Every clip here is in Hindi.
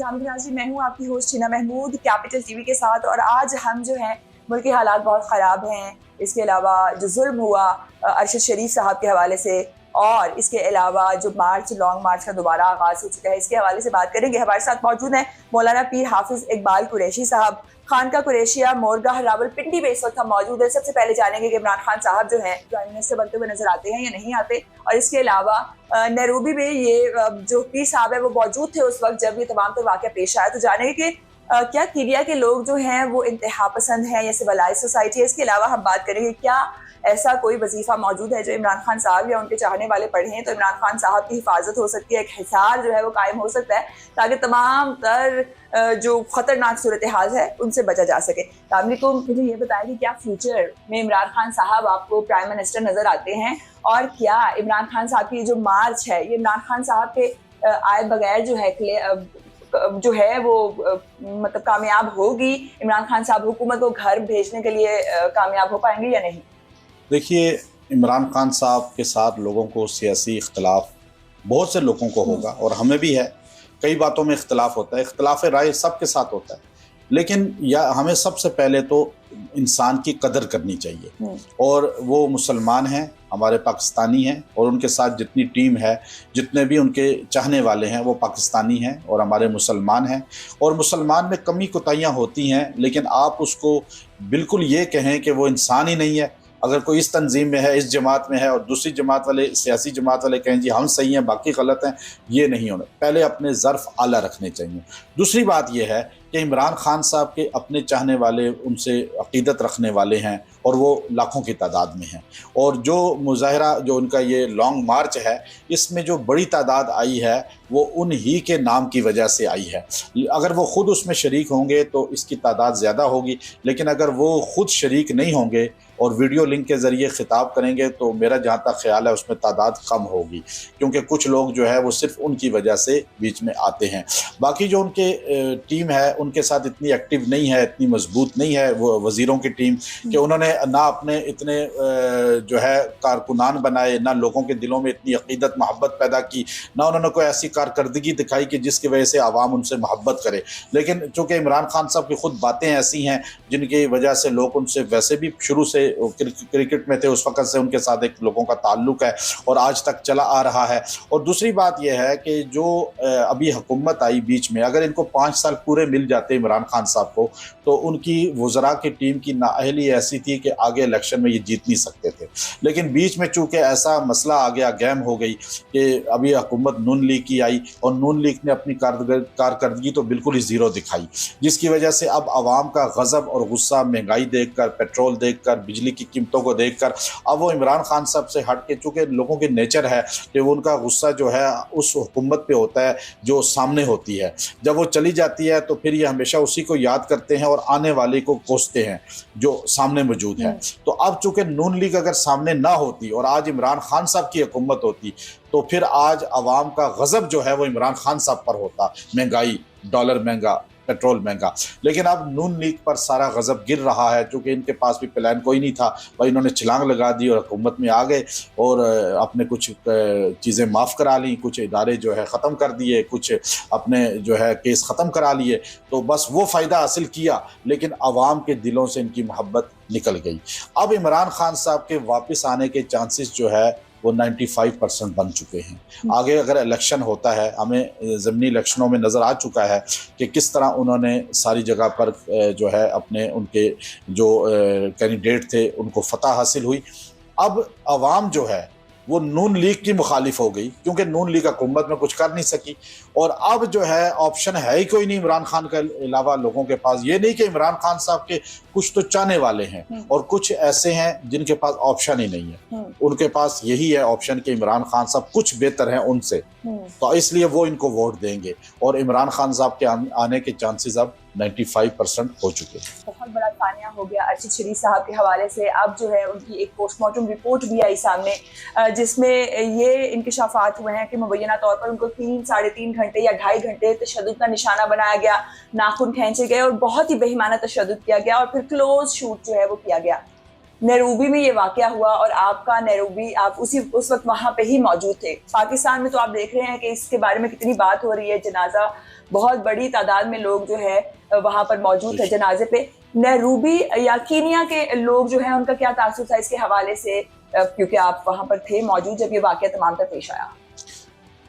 नाज़रीन, मैं हूँ आपकी host Sheena Mahmood Capital TV के साथ। और आज हम जो हैं मुल्क के हालात बहुत ख़राब हैं। इसके अलावा जो जुल्म हुआ अरशद शरीफ साहब के हवाले से, और इसके अलावा जो लॉन्ग मार्च का दोबारा आगाज़ हो चुका है, इसके हवाले से बात करेंगे। हमारे साथ मौजूद हैं मौलाना पीर हाफिज़ इकबाल कुरैशी साहब, खानका कुरैशिया मोरगाह रावलपिंडी में इस वक्त हम मौजूद है। सबसे पहले जानेंगे कि इमरान खान साहब जो हैं प्राइम मिनिस्टर बनते हुए नजर आते हैं या नहीं आते। और इसके अलावा नैरोबी में ये जो पीर साहब है वो मौजूद थे उस वक्त जब ये तमाम तो वाक़या पेश आया। तो जानेंगे कि क्या कीनिया के लोग जो हैं वो इंतहा पसंद हैं या सिविलाइज सोसाइटी है। इसके अलावा हम बात करेंगे क्या ऐसा कोई वजीफा मौजूद है जो इमरान खान साहब या उनके चाहने वाले पढ़ें तो इमरान खान साहब की हिफाजत हो सकती है, एक हिसार जो है वो कायम हो सकता है ताकि तमाम तर जो खतरनाक सूरत हाल है उनसे बचा जा सके। तो मुझे ये बताया कि क्या फ्यूचर में इमरान खान साहब आपको प्राइम मिनिस्टर नजर आते हैं, और क्या इमरान खान साहब की जो मार्च है ये इमरान खान साहब के आए बगैर जो है वो मतलब कामयाब होगी? इमरान खान साहब हुकूमत को घर भेजने के लिए कामयाब हो पाएंगे या नहीं? देखिए, इमरान खान साहब के साथ लोगों को सियासी इख्तलाफ बहुत से लोगों को होगा और हमें भी है। कई बातों में इख्तलाफ होता है, इख्तलाफ राय सबके साथ होता है, लेकिन हमें सबसे पहले तो इंसान की कदर करनी चाहिए। और वो मुसलमान हैं, हमारे पाकिस्तानी हैं, और उनके साथ जितनी टीम है, जितने भी उनके चाहने वाले हैं वो पाकिस्तानी हैं और हमारे मुसलमान हैं। और मुसलमान में कमी कोताहियाँ होती हैं, लेकिन आप उसको बिल्कुल ये कहें कि वो इंसान ही नहीं है। अगर कोई इस तंजीम में है, इस जमात में है, और दूसरी जमात वाले, सियासी जमात वाले कहें जी हम सही हैं बाकी गलत हैं, ये नहीं होना। पहले अपने ज़र्फ़ आला रखने चाहिए। दूसरी बात यह है कि इमरान खान साहब के अपने चाहने वाले, उनसे अक़ीदत रखने वाले हैं और वो लाखों की तादाद में हैं। और जो मुज़ाहरा, जो उनका ये लॉन्ग मार्च है, इसमें जो बड़ी तादाद आई है वो उन्हीं के नाम की वजह से आई है। अगर वो ख़ुद उसमें शरीक होंगे तो इसकी तादाद ज़्यादा होगी, लेकिन अगर वो ख़ुद शरीक नहीं होंगे और वीडियो लिंक के ज़रिए ख़िताब करेंगे तो मेरा जहाँ तक ख़्याल है उसमें तादाद कम होगी, क्योंकि कुछ लोग जो है वो सिर्फ़ उनकी वजह से बीच में आते हैं। बाकी जो उनके टीम है उनके साथ इतनी एक्टिव नहीं है, इतनी मजबूत नहीं है वो वज़ीरों की टीम, कि उन्होंने ना अपने इतने जो है कारकुनान बनाए, ना लोगों के दिलों में इतनी अक़ीदत मोहब्बत पैदा की, ना उन्होंने कोई ऐसी कारकर्दगी दिखाई कि जिसकी वजह से आवाम उनसे मोहब्बत करे। लेकिन चूँकि इमरान खान साहब की ख़ुद बातें ऐसी हैं जिनकी वजह से लोग उनसे वैसे भी शुरू से क्रिकेट में थे, उस वक़्त से उनके साथ एक लोगों का ताल्लुक़ है और आज तक चला आ रहा है। और दूसरी बात यह है कि जो अभी हुकूमत आई बीच में, अगर इनको 5 साल पूरे मिल जाते इमरान खान साहब को, तो उनकी वज़रा की टीम की नाअहली ऐसी थी कि आगे इलेक्शन में ये जीत नहीं सकते थे। लेकिन बीच में चूँकि ऐसा मसला आ गया, गेम हो गई कि अभी हुकूमत नून लीग की आई और नून लीग ने अपनी कारकर्दगी तो बिल्कुल ही ज़ीरो दिखाई, जिसकी वजह से अब आवाम का गज़ब और गुस्सा महंगाई देखकर, पेट्रोल देखकर, बिजली की कीमतों को देखकर, अब वो इमरान खान साहब से हट के, चूँकि लोगों की नेचर है कि उनका गुस्सा जो है उस हुकूमत पे होता है जो सामने होती है। जब वो चली जाती है तो फिर ये हमेशा उसी को याद करते हैं और आने वाले को कोसते हैं जो सामने मौजूद है। तो अब चूँकि नून लीग अगर सामने ना होती और आज इमरान खान साहब की हुकूमत होती, तो फिर आज आवाम का गज़ब जो है वो इमरान खान साहब पर होता। महंगाई, डॉलर महंगा, पेट्रोल महंगा, लेकिन अब नून लीग पर सारा गज़ब गिर रहा है, क्योंकि इनके पास भी प्लान कोई नहीं था। भाई इन्होंने छलांग लगा दी और हुकूमत में आ गए और अपने कुछ चीज़ें माफ़ करा ली, कुछ इदारे जो है ख़त्म कर दिए, कुछ अपने जो है केस ख़त्म करा लिए, तो बस वो फ़ायदा हासिल किया, लेकिन आवाम के दिलों से इनकी मोहब्बत निकल गई। अब इमरान खान साहब के वापस आने के चांसेस जो है वो 95% बन चुके हैं। आगे अगर इलेक्शन होता है, हमें ज़मीनी इलेक्शनों में नज़र आ चुका है कि किस तरह उन्होंने सारी जगह पर जो है अपने उनके जो कैंडिडेट थे उनको फतह हासिल हुई। अब आवाम जो है वो नून लीग की मुखालिफ हो गई, क्योंकि नून लीग हुकूमत में कुछ कर नहीं सकी। और अब जो है ऑप्शन है ही कोई नहीं इमरान खान के अलावा लोगों के पास। ये नहीं कि इमरान खान साहब के कुछ तो चाहने वाले हैं और कुछ ऐसे हैं जिनके पास ऑप्शन ही नहीं है। उनके पास यही है ऑप्शन कि इमरान खान साहब कुछ बेहतर हैं उनसे, तो इसलिए वो इनको वोट देंगे और इमरान खान साहब के आने के चांसेस अब 95% हो चुके हैं। बहुत बड़ा तानिया हो गया अरशद शरीफ साहब के हवाले से। अब जो है उनकी एक पोस्टमार्टम रिपोर्ट भी आई सामने, जिसमें ये इंकशाफात हुए हैं कि मुबैना तौर पर उनको 3, साढ़े 3 घंटे या 2.5 घंटे तशद्दुद का निशाना बनाया गया, नाखून खींचे गए और बहुत ही बेईमाना तशद्दुद किया गया और फिर क्लोज शूट जो है वो किया गया। नैरोबी में ये वाक़या हुआ और आपका नैरोबी, आप उस वक्त वहाँ पे ही मौजूद थे। पाकिस्तान में तो आप देख रहे हैं कि इसके बारे में कितनी बात हो रही है, जनाजा बहुत बड़ी तादाद में लोग जो है वहाँ पर मौजूद थे जनाजे पे। नैरोबी या कीनिया के लोग जो हैं उनका क्या तासुर था इसके हवाले से, क्योंकि आप वहाँ पर थे मौजूद जब ये वाक़या तमाम तर पेश आया?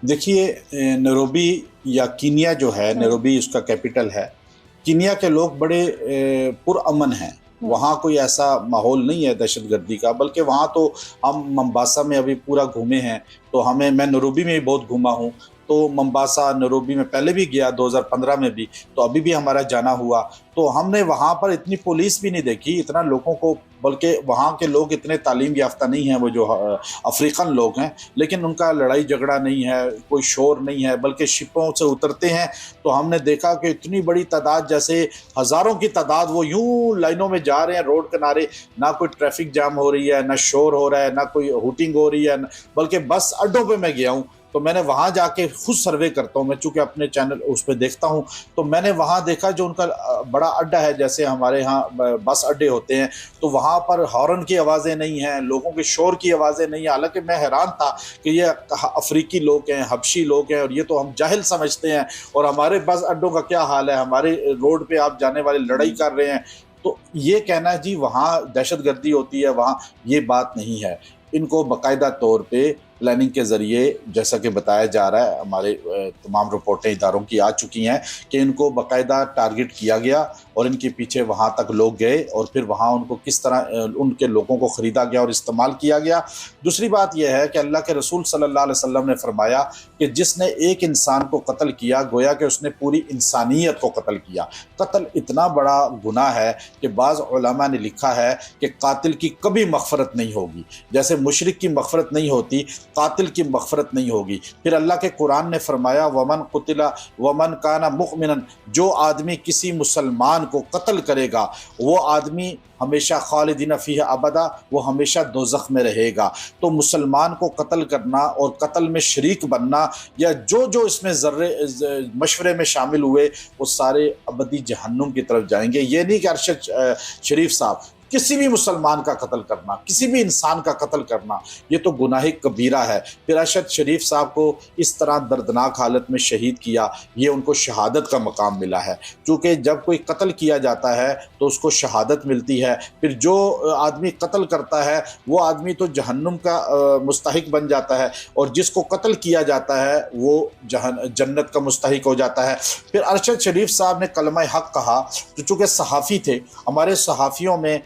देखिए, नैरोबी या कीनिया जो है, नैरोबी उसका कैपिटल है। कीनिया के लोग बड़े पुरअमन हैं। वहाँ कोई ऐसा माहौल नहीं है दहशतगर्दी का, बल्कि वहाँ तो हम मोम्बासा में अभी पूरा घूमे हैं, तो मैं नैरोबी में भी बहुत घूमा हूँ। तो मोम्बासा, नैरोबी में पहले भी गया 2015 में भी, तो अभी भी हमारा जाना हुआ। तो हमने वहाँ पर इतनी पुलिस भी नहीं देखी, इतना लोगों को, बल्कि वहाँ के लोग इतने तालीम याफ्ता नहीं हैं, वो जो अफ्रीकन लोग हैं, लेकिन उनका लड़ाई झगड़ा नहीं है, कोई शोर नहीं है, बल्कि शिपों से उतरते हैं तो हमने देखा कि इतनी बड़ी तादाद, जैसे हज़ारों की तादाद, वो यूं लाइनों में जा रहे हैं रोड किनारे। ना कोई ट्रैफिक जाम हो रही है, ना शोर हो रहा है, ना कोई हुटिंग हो रही है, बल्कि बस अड्डों पर मैं गया हूँ तो मैंने वहाँ जाके खुद सर्वे करता हूँ मैं, चूँकि अपने चैनल उस पर देखता हूँ, तो मैंने वहाँ देखा जो उनका बड़ा अड्डा है, जैसे हमारे यहाँ बस अड्डे होते हैं, तो वहाँ पर हॉर्न की आवाज़ें नहीं हैं, लोगों के शोर की आवाज़ें नहीं हैं। हालांकि मैं हैरान था कि ये अफ्रीकी लोग हैं, हबशी लोग हैं, और ये तो हम जाहिल समझते हैं, और हमारे बस अड्डों का क्या हाल है, हमारे रोड पर आप जाने वाले लड़ाई कर रहे हैं। तो ये कहना जी वहाँ दहशतगर्दी होती है, वहाँ ये बात नहीं है। इनको बाकायदा तौर पे प्लानिंग के ज़रिए, जैसा कि बताया जा रहा है, हमारे तमाम रिपोर्टें इदारों की आ चुकी हैं कि इनको बाकायदा टारगेट किया गया और इनके पीछे वहाँ तक लोग गए, और फिर वहाँ उनको किस तरह उनके लोगों को ख़रीदा गया और इस्तेमाल किया गया। दूसरी बात यह है कि अल्लाह के रसूल सल्लल्लाहु अलैहि वसल्लम ने फरमाया कि जिसने एक इंसान को कत्ल किया, गोया कि उसने पूरी इंसानियत को कत्ल किया। कत्ल इतना बड़ा गुनाह है कि बाज़ उलमा ने लिखा है कि कातिल की कभी मग़फ़रत नहीं होगी, जैसे मुशरिक की मग़फ़रत नहीं होती, कातिल की मग़फ़रत नहीं होगी। फिर अल्लाह के कुरान ने फरमाया वमन कुतिला वमन काना मुमिनन, जो आदमी किसी मुसलमान को कत्ल करेगा वो आदमी हमेशा खालिदीन फ़ीह अबदा, वो हमेशा दोज़ख में रहेगा। तो मुसलमान को कत्ल करना और कत्ल में शरीक बनना, या जो जो इसमें ज़र्रे मशवरे में शामिल हुए, वो सारे अबदी जहन्नुम की तरफ जाएंगे। ये नहीं कि अरशद शरीफ साहब किसी भी मुसलमान का कत्ल करना, किसी भी इंसान का कत्ल करना, ये तो गुनाह कबीरा है। फिर अरशद शरीफ साहब को इस तरह दर्दनाक हालत में शहीद किया, ये उनको शहादत का मकाम मिला है। क्योंकि जब कोई कत्ल किया जाता है तो उसको शहादत मिलती है। फिर जो आदमी कत्ल करता है वो आदमी तो जहन्नुम का मुस्तहिक बन जाता है, और जिसको कत्ल किया जाता है वो जन्नत का मुस्तहिक हो जाता है। फिर अरशद शरीफ साहब ने कलमा हक़ कहा, तो चूँकि सहाफ़ी थे, हमारे सहाफ़ियों में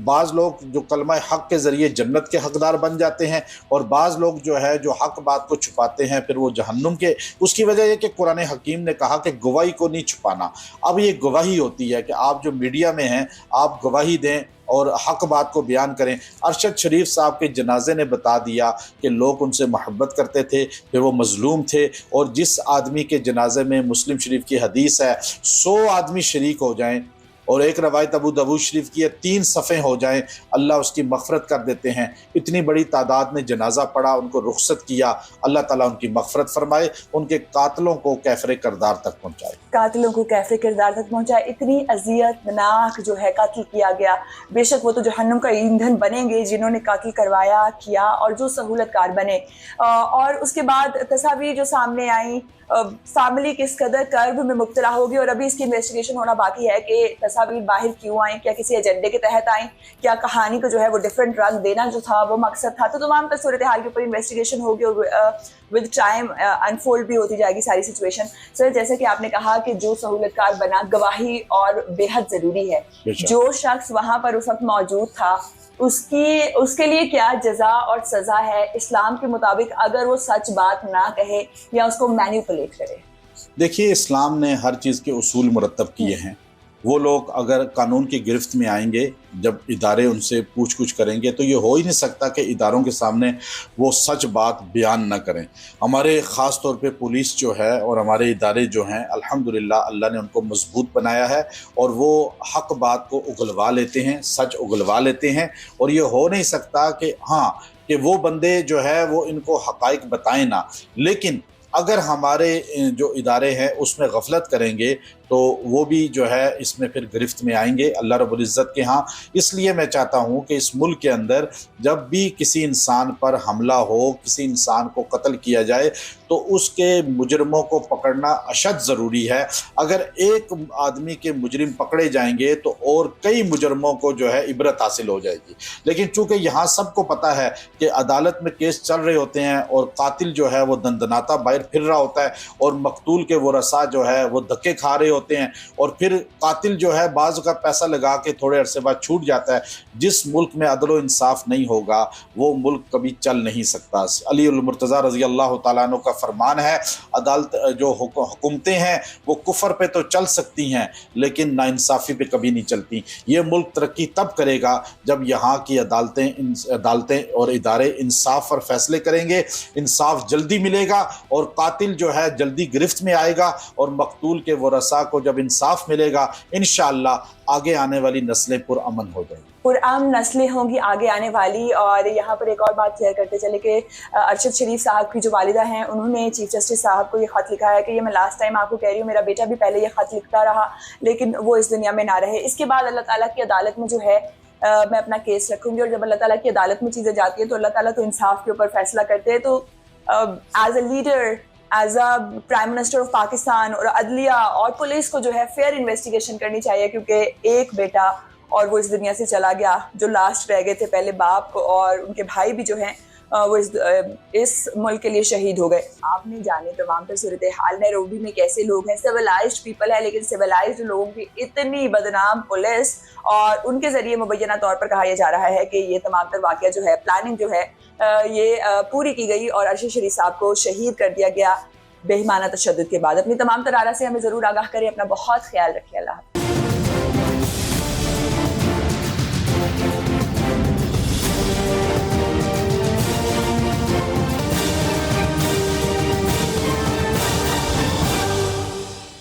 बाज़ लोग जो कलमा हक़ के ज़रिए जन्नत के हक़दार बन जाते हैं, और बाज़ लोग जो है जो हक़ बात को छुपाते हैं फिर वो जहन्नुम के। उसकी वजह यह कि कुरान हकीम ने कहा कि गवाही को नहीं छुपाना। अब ये गवाही होती है कि आप जो मीडिया में हैं आप गवाही दें और हक़ बात को बयान करें। अरशद शरीफ साहब के जनाजे ने बता दिया कि लोग उनसे मोहब्बत करते थे, फिर वो मज़लूम थे, और जिस आदमी के जनाजे में मुस्लिम शरीफ की हदीस है 100 आदमी शरीक हो जाएं, और एक रवायत अबू दाऊद शरीफ की है 3 सफ़े हो जाएं, अल्लाह उसकी मग़फ़रत कर देते हैं। इतनी बड़ी तादाद ने जनाजा पढ़ा, उनको रुख़सत किया, अल्लाह ताला उनकी मग़फ़रत फरमाए, उनके कातिलों को कैफ़रे किरदार तक पहुँचाए। कातिलों को कैफ़रे किरदार तक पहुँचाए। इतनी अज़ियतनाक जो है कत्ल किया गया, बेशक वो तो जहन्नुम का ईंधन बनेंगे जिन्होंने कत्ल करवाया किया और जो सहूलतकार बने। और उसके बाद तस्वीर जो सामने आई, फैमिली किस कदर कर्ब में मुब्तला होगी, और अभी इसकी इन्वेस्टिगेशन होना बाकी है कि तस्वीर बाहर क्यों आई, क्या किसी एजेंडे के तहत आई, क्या कहानी को जो है वो डिफरेंट रंग देना जो था वो मकसद था। तो तमाम सूरत हाल के ऊपर इन्वेस्टिगेशन होगी और विद टाइम अनफोल्ड भी होती जाएगी सारी सिचुएशन। सर, जैसे कि आपने कहा कि जो सहूलतकार बना, गवाही और बेहद ज़रूरी है। जो शख्स वहाँ पर उस वक्त मौजूद था उसके लिए क्या जजा और सज़ा है इस्लाम के मुताबिक, अगर वो सच बात ना कहे या उसको मैनिपुलेट करे? देखिए, इस्लाम ने हर चीज़ के उसूल मुरतब किए हैं। वो लोग अगर कानून की गिरफ्त में आएंगे, जब इदारे उनसे पूछ कुछ करेंगे, तो ये हो ही नहीं सकता कि इदारों के सामने वो सच बात बयान ना करें। हमारे ख़ास तौर पे पुलिस जो है और हमारे इदारे जो हैं, अल्हम्दुलिल्लाह अल्लाह ने उनको मजबूत बनाया है, और वो हक़ बात को उगलवा लेते हैं, सच उगलवा लेते हैं। और ये हो नहीं सकता कि हाँ कि वो बंदे जो है वो इनको हक़ाइक़ बताएं ना, लेकिन अगर हमारे जो इदारे हैं उसमें गफलत करेंगे तो वो भी जो है इसमें फिर गिरफ्त में आएंगे अल्लाह रब्बुल इज़्ज़त के यहाँ। इसलिए मैं चाहता हूँ कि इस मुल्क के अंदर जब भी किसी इंसान पर हमला हो, किसी इंसान को कत्ल किया जाए, तो उसके मुजरमों को पकड़ना अशद ज़रूरी है। अगर एक आदमी के मुजरिम पकड़े जाएंगे तो और कई मुजरमों को जो है इबरत हासिल हो जाएगी। लेकिन चूँकि यहाँ सबको पता है कि अदालत में केस चल रहे होते हैं और कातिल जो है वो दंदनाता बाहर फिर रहा होता है और मकतूल के वरसा जो है वो धक्के खा रहे होते हैं, और फिर कातिल जो है बाज़ का पैसा लगा के थोड़े अरसे बाद छूट जाता है। जिस मुल्क में अदल व इंसाफ नहीं होगा वो मुल्क कभी चल नहीं सकता। अली उल मुर्तज़ा रज़ी अल्लाह तआला अन्हु का फरमान है, अदालत जो हुकूमतें हैं वो कुफर पे तो चल सकती हैं लेकिन नाइंसाफ़ी पे कभी नहीं चलती। ये मुल्क तरक्की तब करेगा जब यहाँ की अदालतें और इदारे इंसाफ पर फैसले करेंगे, इंसाफ जल्दी मिलेगा और कातिल जो है जल्दी गिरफ्त में आएगा, और मकतूल के वरसा को जब इंसाफ मिलेगा इंशाअल्लाह आगे आने वाली नस्लें पुरअमन हो जाएंगी, पुरअमन नस्लें होंगी आगे आने वाली। और यहाँ पर एक और बात क्लियर करते चले कि अरशद शरीफ साहब की जो वालिदा हैं उन्होंने चीफ जस्टिस साहब को ये ख़त लिखा है कि ये मैं लास्ट टाइम आपको कह रही हूँ, मेरा बेटा भी पहले ये ख़त लिखता रहा लेकिन वो इस दुनिया में ना रहे। इसके बाद अल्लाह ताला की अदालत में जो है मैं अपना केस रखूँगी, और जब अल्लाह ताला की अदालत में चीज़ें जाती हैं तो अल्लाह ताला तो इंसाफ के ऊपर फैसला करते हैं। तो as a leader, as a prime minister of Pakistan, और अदलिया और पुलिस को जो है फेयर इन्वेस्टिगेशन करनी चाहिए, क्योंकि एक बेटा और वो इस दुनिया से चला गया, जो लास्ट रह गए थे पहले बाप और उनके भाई भी जो हैं वो इस मुल्क के लिए शहीद हो गए। आपने जाने तमाम तर सूरत हाल नैरोबी में कैसे लोग हैं, सिविलाइज्ड पीपल है, लेकिन सिविलाइज्ड लोगों की इतनी बदनाम पुलिस, और उनके ज़रिए मुबैना तौर पर कहा यह जा रहा है कि ये तमाम तर वाक़या जो है, प्लानिंग जो है ये पूरी की गई और अरशद शरीफ साहब को शहीद कर दिया गया बेईमाना तशद्दुद के बाद। अपनी तमाम तर आरा से हमें ज़रूर आगाह करें। अपना बहुत ख्याल रखिए। अल्लाह।